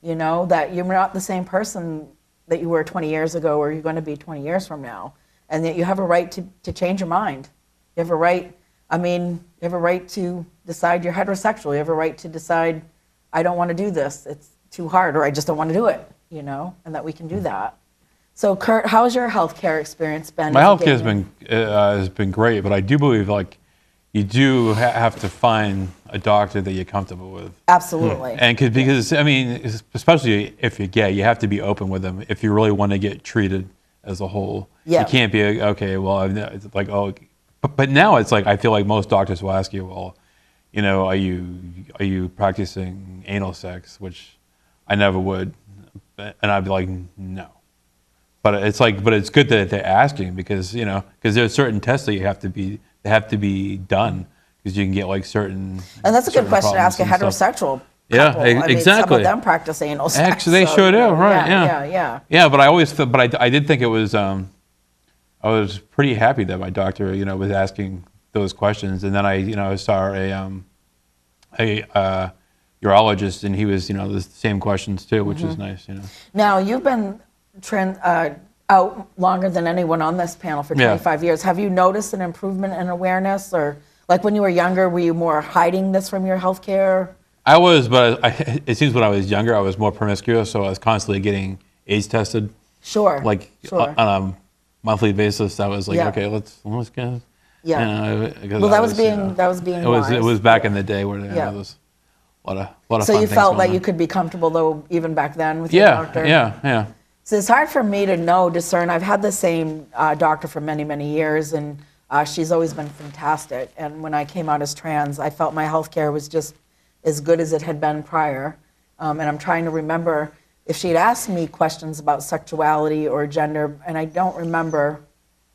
You know, that you're not the same person that you were 20 years ago or you're going to be 20 years from now. And that you have a right to change your mind. You have a right, you have a right to decide you're heterosexual. You have a right to decide I don't want to do this. It's too hard, or I just don't want to do it, you know, and that we can do that. So Kurt, how's your healthcare experience been? My healthcare has been great, but I do believe like you do have to find a doctor that you're comfortable with. Absolutely. And because I mean, especially if you're gay, you have to be open with them if you really want to get treated as a whole. Yeah. You can't be okay. Well, it's like but now it's like I feel like most doctors will ask you, well, you know, are you practicing anal sex, which I never would, and I'd be like, no. But it's good that they're asking because there's certain tests that have to be done because you can get like certain. And that's a good question to ask a heterosexual. Yeah, couple. I mean, exactly. some of them practice anal sex. Actually, they sure do, right? Yeah. Yeah, but I always thought, I did think it was. I was pretty happy that my doctor, was asking those questions, and then I saw a urologist, and he was, the same questions too, which is nice, Now you've been out longer than anyone on this panel for 25 years. Have you noticed an improvement in awareness, or like when you were younger, were you more hiding this from your healthcare? I was, but it seems when I was younger, I was more promiscuous, so I was constantly getting AIDS tested. Sure. On a monthly basis. I was like, okay, let's go. Yeah. Well, that was being wise. It was back in the day where there was a lot of So fun you things felt going that on. you could be comfortable though, even back then with your doctor. Yeah. So it's hard for me to discern. I've had the same doctor for many, many years, and she's always been fantastic. And when I came out as trans, I felt my healthcare was just as good as it had been prior. And I'm trying to remember if she'd asked me questions about sexuality or gender, and I don't remember.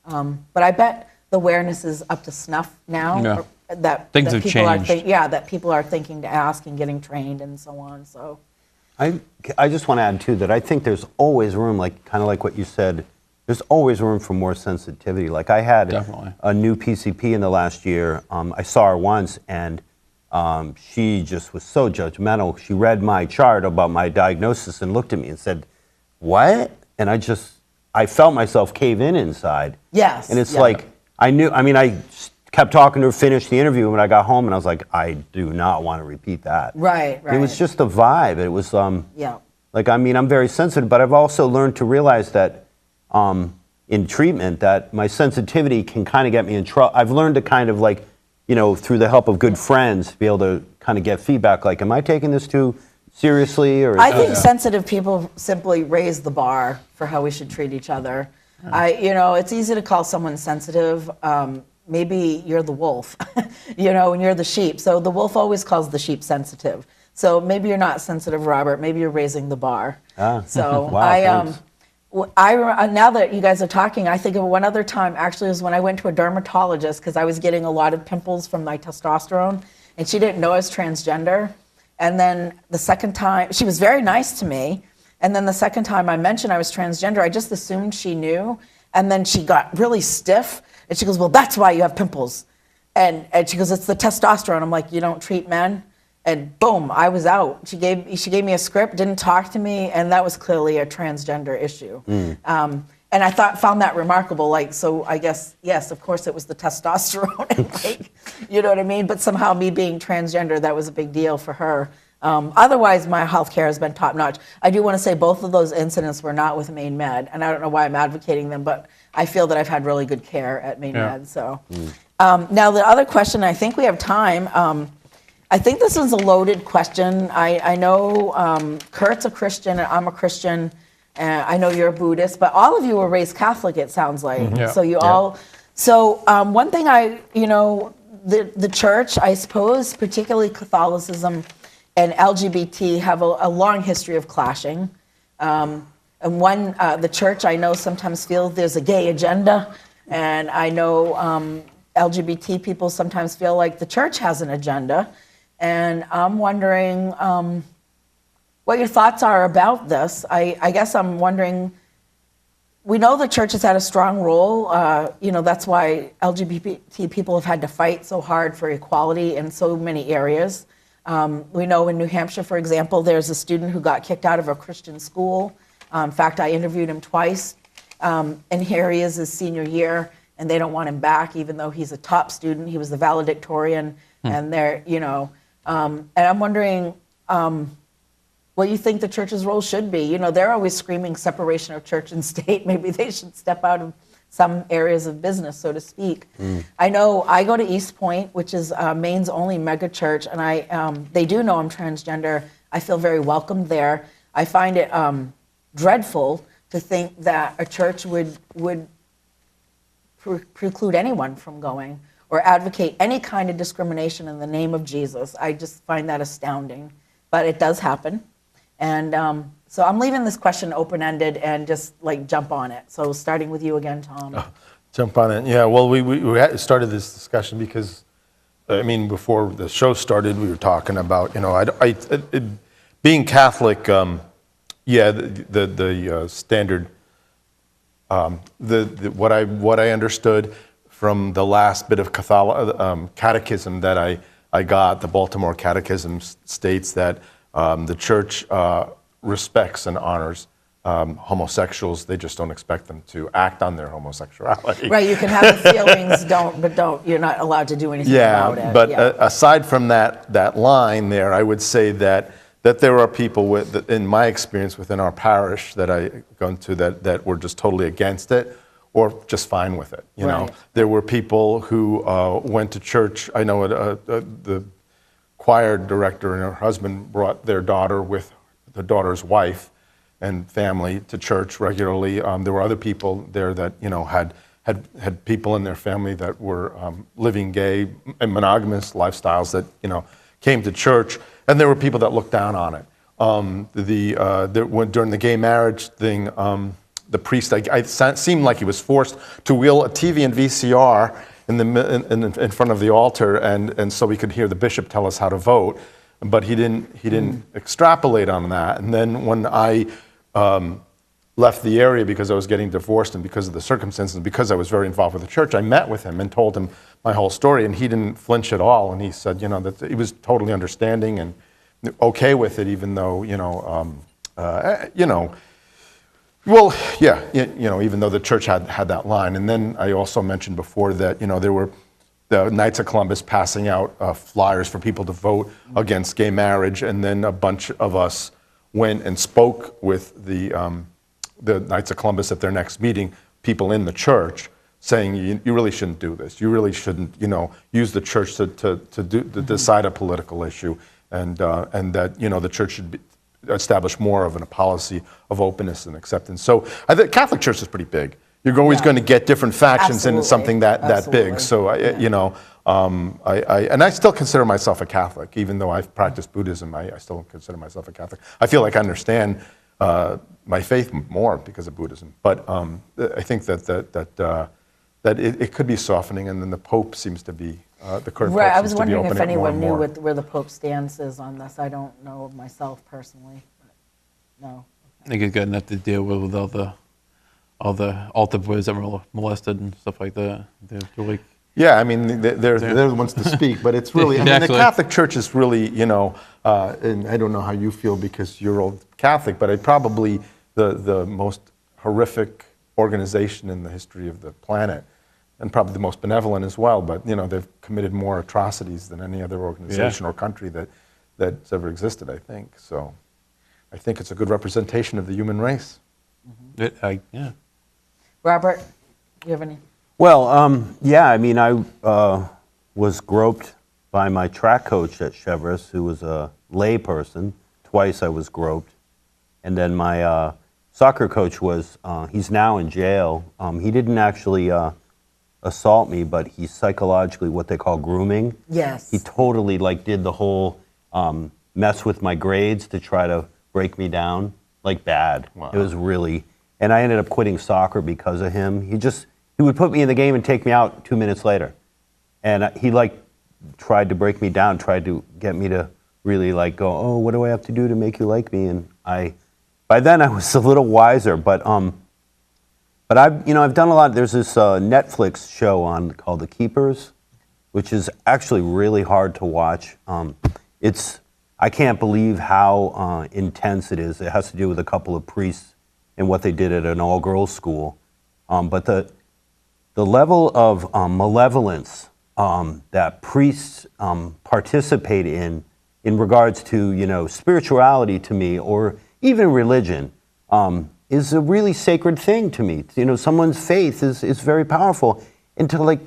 But I bet the awareness is up to snuff now. Yeah. That Things have changed. That people are thinking to ask and getting trained and so on. So. I just want to add too that I think there's always room, kind of like what you said, there's always room for more sensitivity. Like I had a new PCP in the last year. I saw her once, and she just was so judgmental. She read my chart about my diagnosis and looked at me and said, "What?" And I felt myself cave in inside. Yes. And it's like I kept talking to her, finished the interview, and when I got home, and I was like, I do not want to repeat that. Right. It was just the vibe. It was yeah. I'm very sensitive, but I've also learned to realize that in treatment that my sensitivity can kind of get me in trouble. I've learned to kind of through the help of good friends, be able to kind of get feedback. Like, am I taking this too seriously? Or I think sensitive people simply raise the bar for how we should treat each other. It's easy to call someone sensitive. Maybe you're the wolf, and you're the sheep. So the wolf always calls the sheep sensitive. So maybe you're not sensitive, Robert. Maybe you're raising the bar. So wow, now that you guys are talking, I think of one other time. Actually, was when I went to a dermatologist because I was getting a lot of pimples from my testosterone, and she didn't know I was transgender. And then the second time, she was very nice to me. And then the second time I mentioned I was transgender, I just assumed she knew. And then she got really stiff. And she goes, well, that's why you have pimples. And she goes, it's the testosterone. I'm like, you don't treat men? And boom, I was out. She gave me a script, didn't talk to me, and that was clearly a transgender issue. And I found that remarkable. So I guess, yes, of course it was the testosterone. And you know what I mean? But somehow me being transgender, that was a big deal for her. Otherwise, my health care has been top notch. I do want to say both of those incidents were not with Maine Med, and I don't know why I'm advocating them, but I feel that I've had really good care at Maine Med. So now the other question, I think we have time. I think this is a loaded question. I know Kurt's a Christian and I'm a Christian. I know you're a Buddhist, but all of you were raised Catholic, it sounds like. Yeah. So you all. So one thing the church, I suppose, particularly Catholicism and LGBT, have a long history of clashing. And the church, I know, sometimes feels there's a gay agenda, and I know LGBT people sometimes feel like the church has an agenda. And I'm wondering what your thoughts are about this. I guess I'm wondering, we know the church has had a strong role. That's why LGBT people have had to fight so hard for equality in so many areas. We know in New Hampshire, for example, there's a student who got kicked out of a Christian school. In fact, I interviewed him twice. And here he is his senior year, and they don't want him back, even though he's a top student. He was the valedictorian, and they're, and I'm wondering, what you think the church's role should be. You know, they're always screaming separation of church and state. Maybe they should step out of some areas of business, so to speak. I know I go to East Point, which is Maine's only mega church, and they do know I'm transgender. I feel very welcomed there. I find it dreadful to think that a church would preclude anyone from going or advocate any kind of discrimination in the name of Jesus. I just find that astounding, but it does happen. And so I'm leaving this question open-ended and just like jump on it. So starting with you again, Tom. Jump on it. Yeah, well, we started this discussion because, I mean, before the show started, we were talking about, you know, being Catholic, the standard, what I understood from the last bit of catechism that I got, the Baltimore Catechism states that the church respects and honors homosexuals. They just don't expect them to act on their homosexuality. Right, you can have the feelings, you're not allowed to do anything about it. But aside from that line there, I would say that there are people in my experience within our parish that I gone to that were just totally against it or just fine with it. You know, there were people who went to church. I know the choir director and her husband brought their daughter with the daughter's wife and family to church regularly. There were other people there that, you know, had people in their family that were living gay and monogamous lifestyles that, you know, came to church, and there were people that looked down on it. During the gay marriage thing, the priest, it seemed like he was forced to wheel a TV and VCR in front of the altar, and so we could hear the bishop tell us how to vote, but he didn't extrapolate on that. And then when I left the area because I was getting divorced and because of the circumstances, and because I was very involved with the church, I met with him and told him my whole story, and he didn't flinch at all. And he said, you know, that he was totally understanding and okay with it, even though, even though the church had that line. And then I also mentioned before that, you know, there were the Knights of Columbus passing out flyers for people to vote against gay marriage, and then a bunch of us went and spoke with the Knights of Columbus at their next meeting, people in the church, saying you really shouldn't do this. You really shouldn't, you know, use the church to decide a political issue, and that, you know, the church should establish more of a policy of openness and acceptance. So the Catholic Church is pretty big. You're always going to get different factions in something that big. So I still consider myself a Catholic, even though I've practiced Buddhism. I still consider myself a Catholic. I feel like I understand my faith more because of Buddhism. But I think that it could be softening, and then the Pope seems to be the current Pope. Right. I was seems to be wondering if opening it more anyone and knew more. where the Pope's stance is on this. I don't know myself personally. But no. I think he's got enough to deal with all the altar boys that were molested and stuff like that. They're like, Yeah, I mean, they're the ones to speak, but it's really, I mean, the Catholic Church is really, you know, and I don't know how you feel because you're old Catholic, but it's probably the most horrific organization in the history of the planet, and probably the most benevolent as well, but, you know, they've committed more atrocities than any other organization or country that's ever existed, I think. So I think it's a good representation of the human race. yeah. Robert, you have any? Well, yeah, I mean, I was groped by my track coach at Chevrolet, who was a lay person. Twice I was groped. And then my soccer coach was, he's now in jail. He didn't actually assault me, but he's psychologically what they call grooming. Yes. He totally did the whole mess with my grades to try to break me down, bad. Wow. It was really, and I ended up quitting soccer because of him. He would put me in the game and take me out 2 minutes later. And he tried to break me down, tried to get me to really go, oh, what do I have to do to make you like me? And by then I was a little wiser, but I've done a lot. There's this Netflix show on called The Keepers, which is actually really hard to watch. I can't believe how intense it is. It has to do with a couple of priests and what they did at an all-girls school. But the level of malevolence that priests participate in in regards to, you know, spirituality to me, or even religion, is a really sacred thing to me. You know, someone's faith is very powerful. And to like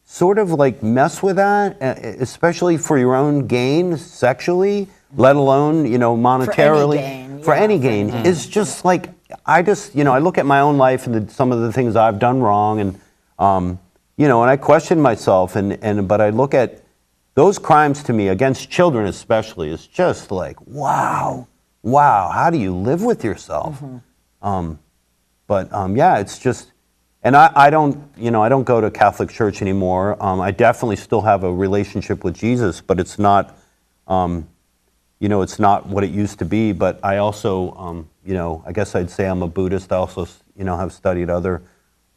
sort of like mess with that, especially for your own gain sexually, let alone, you know, monetarily, for any gain, is just like, I just, you know, I look at my own life and some of the things I've done wrong, and, you know, and I question myself, but I look at those crimes to me, against children especially, is just like, wow, how do you live with yourself? Yeah, it's just, and I don't, you know, I don't go to Catholic Church anymore. I definitely still have a relationship with Jesus, but it's not, you know, it's not what it used to be. But I also, you know, I guess I'd say I'm a Buddhist. I also, you know, have studied other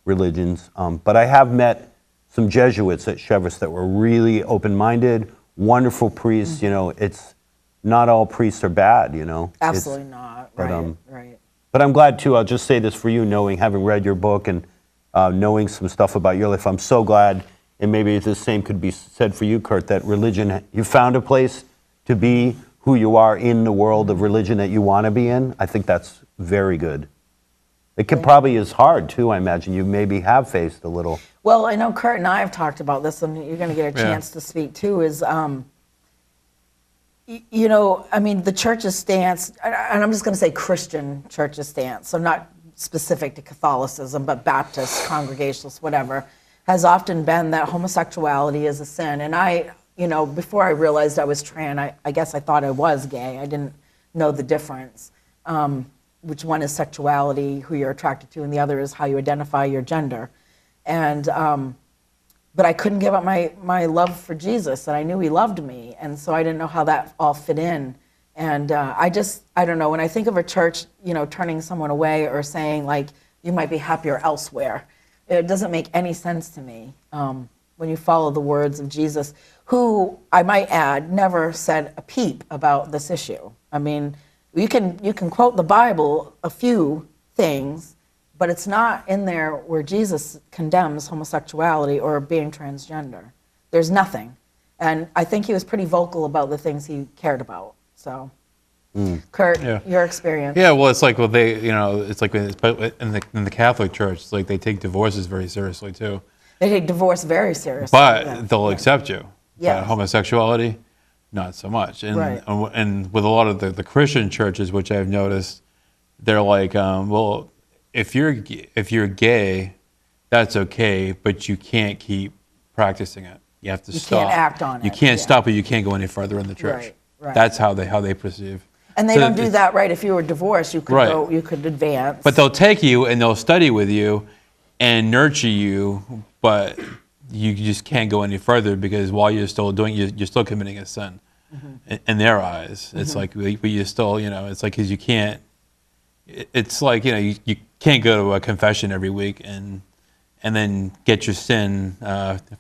religions. But I have met some Jesuits at Cheverus that were really open-minded, wonderful priests. You know, it's not all priests are bad, you know. Absolutely not. Right, right. But I'm glad too, I'll just say this for you, having read your book and knowing some stuff about your life, I'm so glad, and maybe the same could be said for you, Kurt, that religion, you found a place to be who you are in the world of religion that you want to be in. I think that's very good. It can probably is hard too, I imagine. You maybe have faced a little. Well, I know Kurt and I have talked about this, and you're going to get a chance to speak too, is, you know, I mean, the church's stance, and I'm just going to say Christian church's stance, so not specific to Catholicism, but Baptist, Congregationalist, whatever, has often been that homosexuality is a sin. And I, you know, before I realized I was trans, I guess I thought I was gay. I didn't know the difference, which one is sexuality, who you're attracted to, and the other is how you identify your gender. And but I couldn't give up my love for Jesus, and I knew he loved me, and so I didn't know how that all fit in. And I don't know, when I think of a church, you know, turning someone away or saying, like, you might be happier elsewhere, it doesn't make any sense to me when you follow the words of Jesus, who, I might add, never said a peep about this issue. I mean, you can quote the Bible a few things, but it's not in there where Jesus condemns homosexuality or being transgender. There's nothing. And I think he was pretty vocal about the things he cared about. So, Kurt, your experience. Yeah, well, it's like, well, they, you know, it's like in the Catholic Church, it's like they take divorces very seriously too. They take divorce very seriously. But they'll accept you. Yes. Homosexuality, not so much. And and with a lot of the Christian churches, which I've noticed, they're like, well, if you're gay, that's okay, but you can't keep practicing it. You have to stop. You can't act on it. You can't stop it. You can't go any further in the church. Right. That's how they perceive. And they don't do that, right? If you were divorced, you could go, you could advance. But they'll take you and they'll study with you and nurture you, but you just can't go any further because while you're still doing, you're still committing a sin in their eyes. It's like, but you still, you know, it's like, because you can't. It's like, you know, you can't go to a confession every week and then get your sin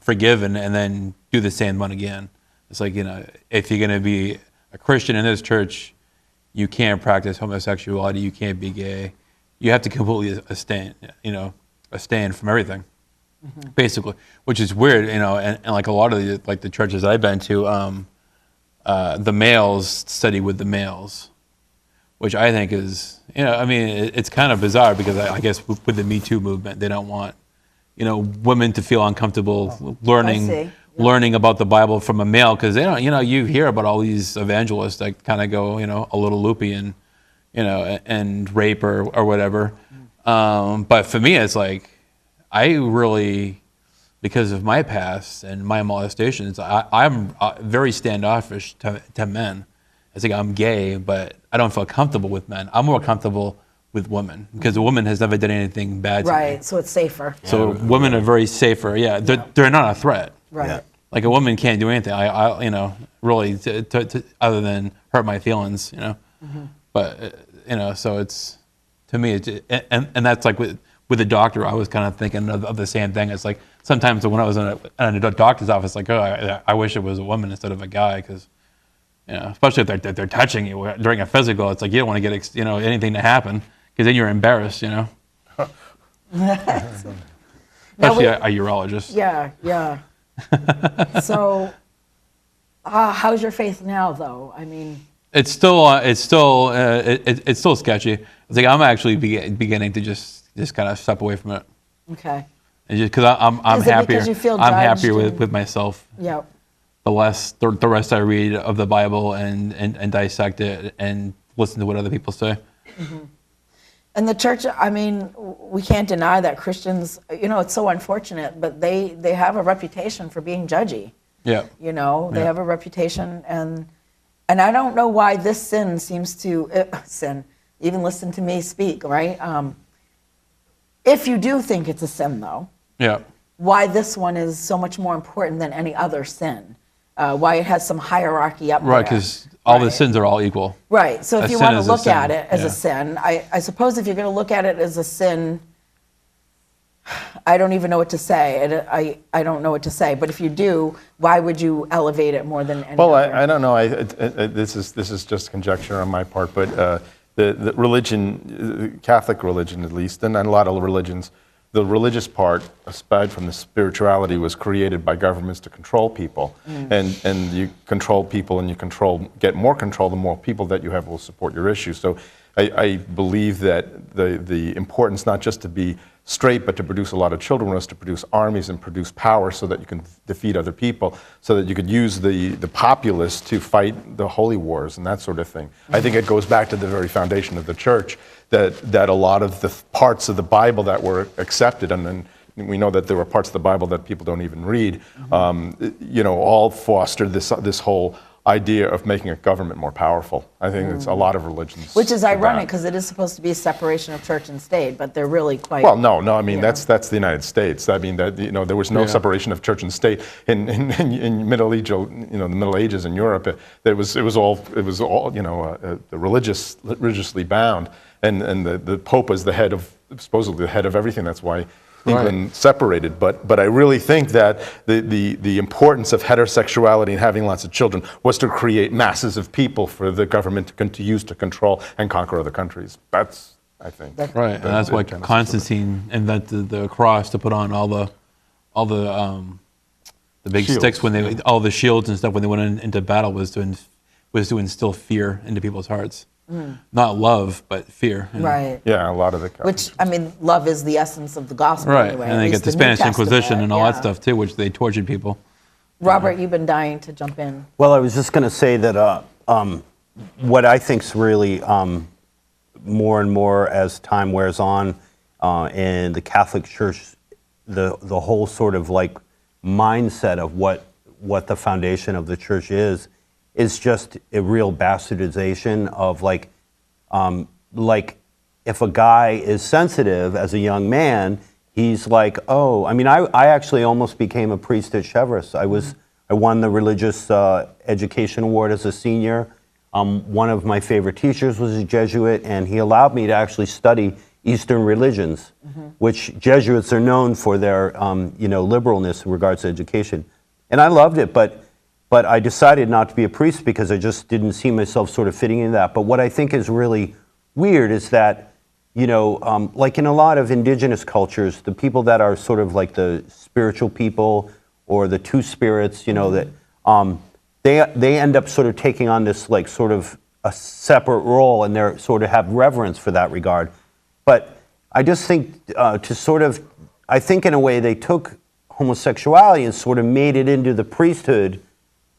forgiven and then do the same one again. It's like, you know, if you're going to be a Christian in this church, you can't practice homosexuality, you can't be gay. You have to completely abstain from everything, basically, which is weird, you know, and like a lot of the churches I've been to, the males study with the males, which I think is, you know, I mean, it's kind of bizarre because I guess with the Me Too movement, they don't want, you know, women to feel uncomfortable learning about the Bible from a male, because they don't, you know, you hear about all these evangelists that kind of go, you know, a little loopy and, you know, and rape or whatever. But for me, it's like, I really, because of my past and my molestations, I'm very standoffish to men. It's like I'm gay, but I don't feel comfortable with men. I'm more comfortable with women because a woman has never done anything bad to me. Right, so it's safer. So women are very safer. Yeah, they're not a threat. Right. Yeah. Like a woman can't do anything. I you know, really, other than hurt my feelings, you know. But you know, so it's, to me, and that's like with the doctor. I was kind of thinking of the same thing. It's like sometimes when I was in a doctor's office, like, oh, I wish it was a woman instead of a guy, because, you know, especially if they're touching you during a physical, it's like you don't want to get anything to happen, because then you're embarrassed, you know. Especially a urologist. Yeah. So How's your faith now, though? I mean, It's still sketchy. It's like I'm actually beginning to just kind of step away from it. okay. And just because I'm Is it happier. because you feel I'm happier judged with myself. Yeah. The rest I read of the Bible and dissect it and listen to what other people say. And the church, I mean, we can't deny that Christians, it's so unfortunate, but they have a reputation for being judgy. Yeah. They have a reputation, and I don't know why this sin seems to, sin, even listen to me speak, right? If you do think it's a sin, though, Yeah. why this one is so much more important than any other sin, why it has some hierarchy up there. Right, because all the Right. sins are all equal. Right. So if A you sin want to is a look at sin, it as yeah. a sin, I suppose if you're going to look at it as a sin, I don't even know what to say. I don't know what to say. But if you do, why would you elevate it more than any Well, other? I don't know. This is just conjecture on my part, but the religion, Catholic religion at least, and a lot of religions, the religious part, aside from the spirituality, was created by governments to control people, and you control people, and get more control. The more people that you have will support your issues. So, I believe that the importance not just to be straight, but to produce a lot of children was to produce armies and produce power so that you can defeat other people, so that you could use the populace to fight the holy wars and that sort of thing. I think it goes back to the very foundation of the church, that a lot of the parts of the Bible that were accepted, and then we know that there were parts of the Bible that people don't even read, all fostered this whole idea of making a government more powerful. I think it's a lot of religions. Which is do that. ironic because it is supposed to be a separation of church and state, but they're really quite. Well, no. I mean, that's the United States. I mean, that there was no separation of church and state in Middle Age, the Middle Ages in Europe. It was all religiously bound, and the Pope was supposedly the head of everything. That's why England separated. But I really think that the importance of heterosexuality and having lots of children was to create masses of people for the government to use to control and conquer other countries. That's, I think. Right, and that's why Constantine invented the cross to put on all the big Shields, sticks all the shields and stuff when they went into battle was to instill fear into people's hearts. Not love, but fear. Right. Yeah, a lot of it. Which, I mean, love is the essence of the gospel Right, anyway. and at they least get the New Spanish Testament, Inquisition and all that yeah. stuff too, which they tortured people. Robert, you've been dying to jump in. Well, I was just going to say that what I think is really more and more as time wears on in the Catholic Church, the whole sort of like mindset of what the foundation of the church is just a real bastardization of like if a guy is sensitive as a young man, he's like, oh, I mean, I actually almost became a priest at Chevres. I won the religious education award as a senior. One of my favorite teachers was a Jesuit, and he allowed me to actually study Eastern religions, which Jesuits are known for their liberalness in regards to education. And I loved it, but I decided not to be a priest because I just didn't see myself sort of fitting into that. But what I think is really weird is that, like in a lot of indigenous cultures, the people that are sort of like the spiritual people or the two spirits, that they end up sort of taking on this like sort of a separate role, and they're sort of have reverence for that regard. But I just think I think in a way they took homosexuality and sort of made it into the priesthood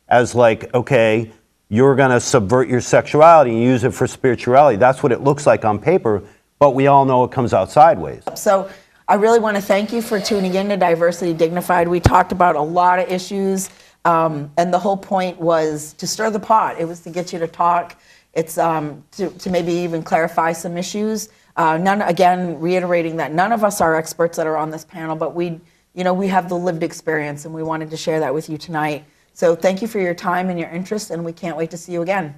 as like, okay, you're going to subvert your sexuality and use it for spirituality. That's what it looks like on paper, but we all know it comes out sideways. So I really want to thank you for tuning in to Diversity Dignified. We talked about a lot of issues, and the whole point was to stir the pot. It was to get you to talk. It's to maybe even clarify some issues. Again, reiterating that none of us are experts that are on this panel, but we have the lived experience, and we wanted to share that with you tonight. So thank you for your time and your interest, and we can't wait to see you again.